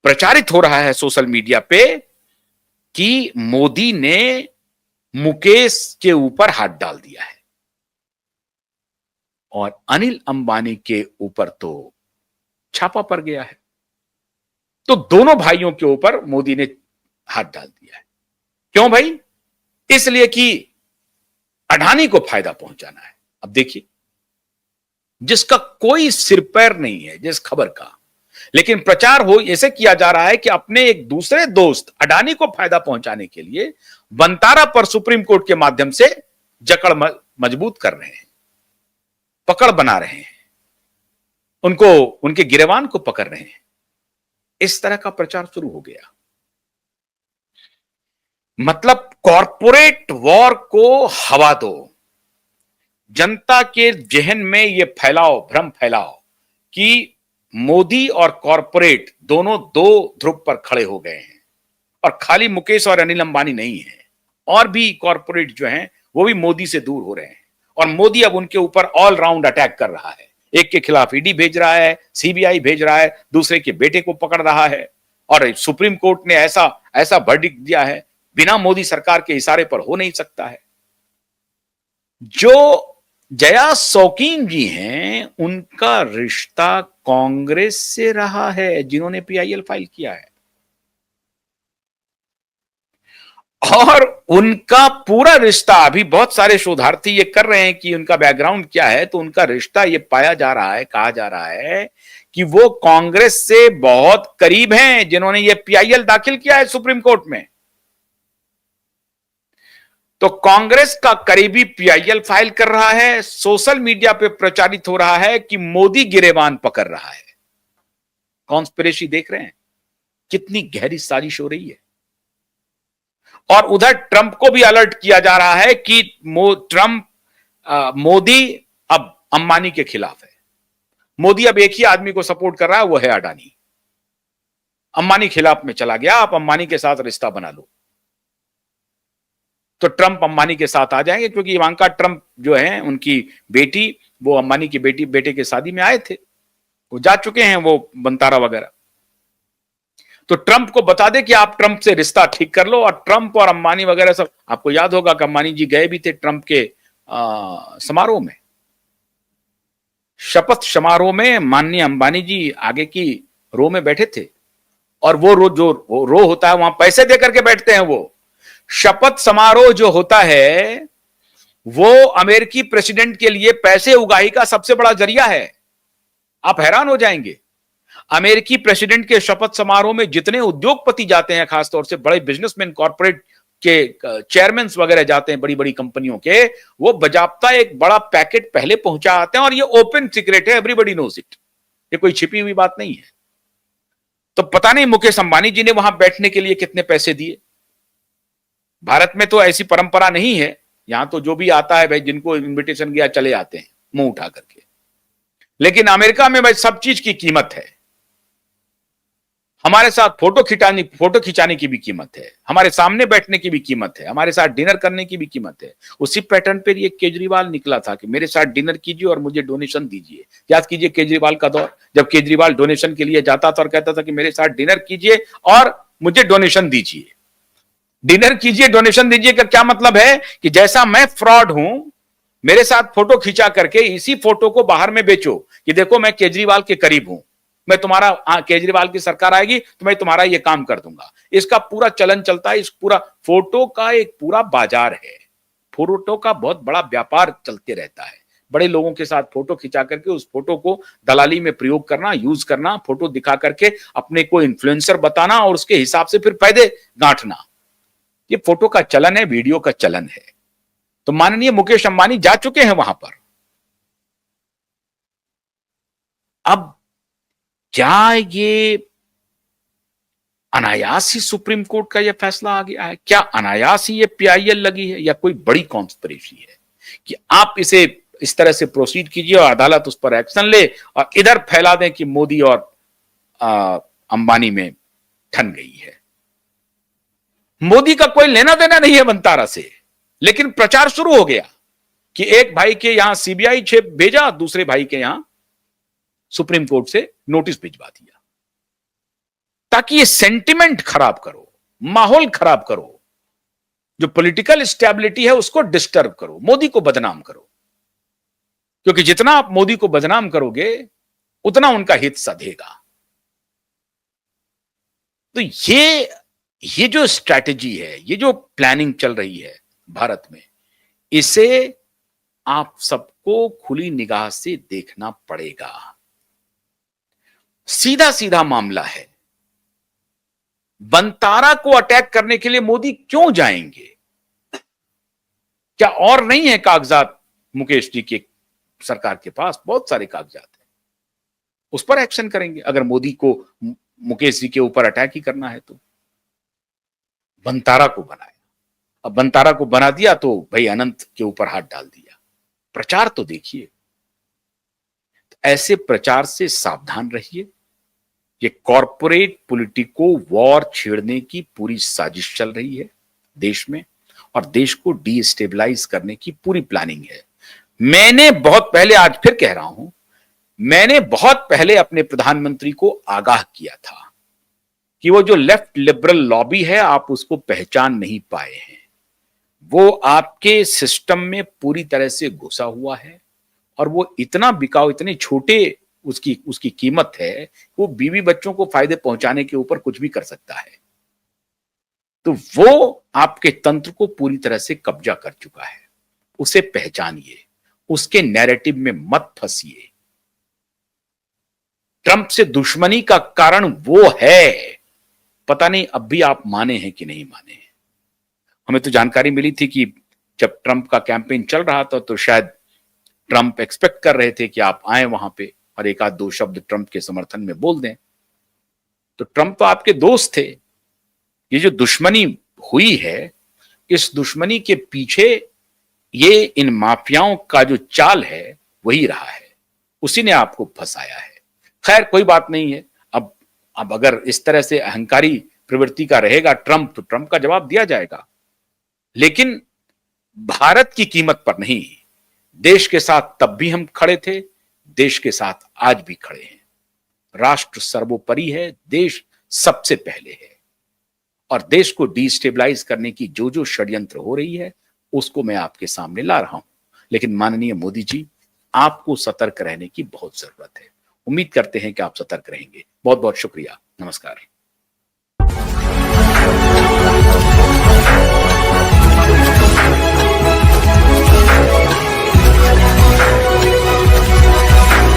प्रचारित हो रहा है सोशल मीडिया पे कि मोदी ने मुकेश के ऊपर हाथ डाल दिया है और अनिल अंबानी के ऊपर तो छापा पड़ गया है। तो दोनों भाइयों के ऊपर मोदी ने हाथ डाल दिया है। क्यों भाई? इसलिए कि अडानी को फायदा पहुंचाना है। अब देखिए, जिसका कोई सिर पैर नहीं है जिस खबर का, लेकिन प्रचार हो ऐसे किया जा रहा है कि अपने एक दूसरे दोस्त अडानी को फायदा पहुंचाने के लिए वंतारा पर सुप्रीम कोर्ट के माध्यम से जकड़ मजबूत कर रहे हैं, पकड़ बना रहे हैं, उनको उनके गिरेबान को पकड़ रहे हैं। इस तरह का प्रचार शुरू हो गया। मतलब कॉरपोरेट वॉर को हवा दो, जनता के जहन में यह फैलाओ, भ्रम फैलाओ कि मोदी और कॉरपोरेट दोनों दो ध्रुव पर खड़े हो गए हैं और खाली मुकेश और अनिल अंबानी नहीं है, और भी कॉरपोरेट जो हैं वो भी मोदी से दूर हो रहे हैं और मोदी अब उनके ऊपर ऑल राउंड अटैक कर रहा है। एक के खिलाफ ईडी भेज रहा है, सीबीआई भेज रहा है, दूसरे के बेटे को पकड़ रहा है और सुप्रीम कोर्ट ने ऐसा ऐसा वर्डिक्ट दिया है, बिना मोदी सरकार के इशारे पर हो नहीं सकता है। जो जया शौकीन जी हैं, उनका रिश्ता कांग्रेस से रहा है, जिन्होंने पीआईएल फाइल किया है, और उनका पूरा रिश्ता, अभी बहुत सारे शोधार्थी ये कर रहे हैं कि उनका बैकग्राउंड क्या है, तो उनका रिश्ता ये पाया जा रहा है, कहा जा रहा है कि वो कांग्रेस से बहुत करीब हैं, जिन्होंने ये पीआईएल दाखिल किया है सुप्रीम कोर्ट में। तो कांग्रेस का करीबी पीआईएल फाइल कर रहा है, सोशल मीडिया पे प्रचारित हो रहा है कि मोदी गिरेबान पकड़ रहा है। कॉन्स्पिरेसी देख रहे हैं कितनी गहरी साजिश हो रही है। और उधर ट्रंप को भी अलर्ट किया जा रहा है कि मोदी अब अंबानी के खिलाफ है। मोदी अब एक ही आदमी को सपोर्ट कर रहा है, वो है अडानी। अंबानी खिलाफ में चला गया, आप अंबानी के साथ रिश्ता बना लो। तो ट्रंप अंबानी के साथ आ जाएंगे, क्योंकि इवांका ट्रंप जो है, उनकी बेटी, वो अंबानी की बेटे के शादी में आए थे, वो जा चुके हैं, वो बंतारा वगैरह। तो ट्रंप को बता दे कि आप ट्रंप से रिश्ता ठीक कर लो। और ट्रंप और अंबानी वगैरह सब, आपको याद होगा कि अंबानी जी गए भी थे ट्रंप के समारोह में, शपथ समारोह में माननीय अंबानी जी आगे की रो में बैठे थे। और वो रो होता है, वहां पैसे दे करके बैठते हैं। वो शपथ समारोह जो होता है, वो अमेरिकी प्रेसिडेंट के लिए पैसे उगाही का सबसे बड़ा जरिया है। आप हैरान हो जाएंगे, अमेरिकी प्रेसिडेंट के शपथ समारोह में जितने उद्योगपति जाते हैं, खासतौर से बड़े बिजनेसमैन, कॉर्पोरेट के चेयरमैन वगैरह जाते हैं, बड़ी बड़ी कंपनियों के, वो बजाबता एक बड़ा पैकेट पहले पहुंचा आते हैं, और ये ओपन सीक्रेट है, एवरीबॉडी नोज इट, ये कोई छिपी हुई बात नहीं है। तो पता नहीं मुकेश अंबानी जी ने वहां बैठने के लिए कितने पैसे दिए। भारत में तो ऐसी परंपरा नहीं है, यहां तो जो भी आता है भाई, जिनको इन्विटेशन गया चले आते हैं मुंह उठा करके। लेकिन अमेरिका में भाई सब चीज की कीमत है। हमारे साथ फोटो खिंचाने की भी कीमत है, हमारे सामने बैठने की भी कीमत है, हमारे साथ डिनर करने की भी कीमत है। उसी पैटर्न पर ये केजरीवाल निकला था कि मेरे साथ डिनर कीजिए और मुझे डोनेशन दीजिए। याद कीजिए केजरीवाल का दौर, जब केजरीवाल डोनेशन के लिए जाता था और कहता था कि मेरे साथ डिनर कीजिए और मुझे डोनेशन दीजिए। डिनर कीजिए, डोनेशन दीजिए का क्या मतलब है कि जैसा मैं फ्रॉड हूं, मेरे साथ फोटो खींचा करके इसी फोटो को बाहर में बेचो कि देखो मैं केजरीवाल के करीब हूं, मैं तुम्हारा, केजरीवाल की सरकार आएगी तो मैं तुम्हारा ये काम कर दूंगा। इसका पूरा चलन चलता है। इस पूरा फोटो का एक पूरा बाजार है, फोटो का बहुत बड़ा व्यापार चलते रहता है। बड़े लोगों के साथ फोटो खिंचा करके उस फोटो को दलाली में प्रयोग करना, यूज करना, फोटो दिखा करके अपने को इन्फ्लुएंसर बताना और उसके हिसाब से फिर फायदे गांठना, ये फोटो का चलन है, वीडियो का चलन है। तो माननीय मुकेश अंबानी जा चुके हैं वहां पर। अब क्या ये अनायास ही सुप्रीम कोर्ट का यह फैसला आ गया है? क्या अनायास ही ये पीआईएल लगी है, या कोई बड़ी कॉन्स्पिरेसी है कि आप इसे इस तरह से प्रोसीड कीजिए और अदालत उस पर एक्शन ले और इधर फैला दें कि मोदी और अंबानी में ठन गई है। मोदी का कोई लेना देना नहीं है वंतारा से, लेकिन प्रचार शुरू हो गया कि एक भाई के यहां सीबीआई भेजा, दूसरे भाई के यहां सुप्रीम कोर्ट से नोटिस भिजवा दिया। ताकि ये सेंटिमेंट खराब करो, माहौल खराब करो, जो पॉलिटिकल स्टेबिलिटी है उसको डिस्टर्ब करो, मोदी को बदनाम करो। क्योंकि जितना आप मोदी को बदनाम करोगे उतना उनका हित सधेगा। तो ये जो स्ट्रैटेजी है, ये जो प्लानिंग चल रही है भारत में, इसे आप सबको खुली निगाह से देखना पड़ेगा। सीधा सीधा मामला है, बंतारा को अटैक करने के लिए मोदी क्यों जाएंगे? क्या और नहीं है कागजात मुकेश जी के सरकार के पास? बहुत सारे कागजात हैं, उस पर एक्शन करेंगे अगर मोदी को मुकेश जी के ऊपर अटैक ही करना है तो। बंतारा को बनाया, अब बंतारा को बना दिया तो भाई अनंत के ऊपर हाथ डाल दिया। प्रचार तो देखिए, ऐसे प्रचार से सावधान रहिए। ये कॉरपोरेट पॉलिटिको वॉर छेड़ने की पूरी साजिश चल रही है देश में, और देश को डीस्टेबलाइज करने की पूरी प्लानिंग है। मैंने बहुत पहले, आज फिर कह रहा हूं, मैंने बहुत पहले अपने प्रधानमंत्री को आगाह किया था कि वो जो लेफ्ट लिबरल लॉबी है आप उसको पहचान नहीं पाए हैं। वो आपके सिस्टम में पूरी तरह से घुसा हुआ है और वो इतना बिकाऊ, इतने छोटे उसकी कीमत है, वो बीवी बच्चों को फायदे पहुंचाने के ऊपर कुछ भी कर सकता है। तो वो आपके तंत्र को पूरी तरह से कब्जा कर चुका है, उसे पहचानिए, उसके नैरेटिव में मत फंसिए। ट्रंप से दुश्मनी का कारण वो है, पता नहीं अब भी आप माने हैं कि नहीं माने हैं। हमें तो जानकारी मिली थी कि जब ट्रंप का कैंपेन चल रहा था तो शायद ट्रंप एक्सपेक्ट कर रहे थे कि आप आए वहां पे और एक आध दो शब्द ट्रंप के समर्थन में बोल दें। तो ट्रंप तो आपके दोस्त थे। ये जो दुश्मनी हुई है, इस दुश्मनी के पीछे ये इन माफियाओं का जो चाल है वही रहा है, उसी ने आपको फंसाया है। खैर कोई बात नहीं है, अब अगर इस तरह से अहंकारी प्रवृत्ति का रहेगा ट्रंप तो ट्रंप का जवाब दिया जाएगा, लेकिन भारत की कीमत पर नहीं। देश के साथ तब भी हम खड़े थे, देश के साथ आज भी खड़े हैं। राष्ट्र सर्वोपरि है, देश सबसे पहले है, और देश को डिस्टेबलाइज करने की जो जो षड्यंत्र हो रही है उसको मैं आपके सामने ला रहा हूं। लेकिन माननीय मोदी जी, आपको सतर्क रहने की बहुत जरूरत है। उम्मीद करते हैं कि आप सतर्क रहेंगे। बहुत बहुत शुक्रिया। नमस्कार।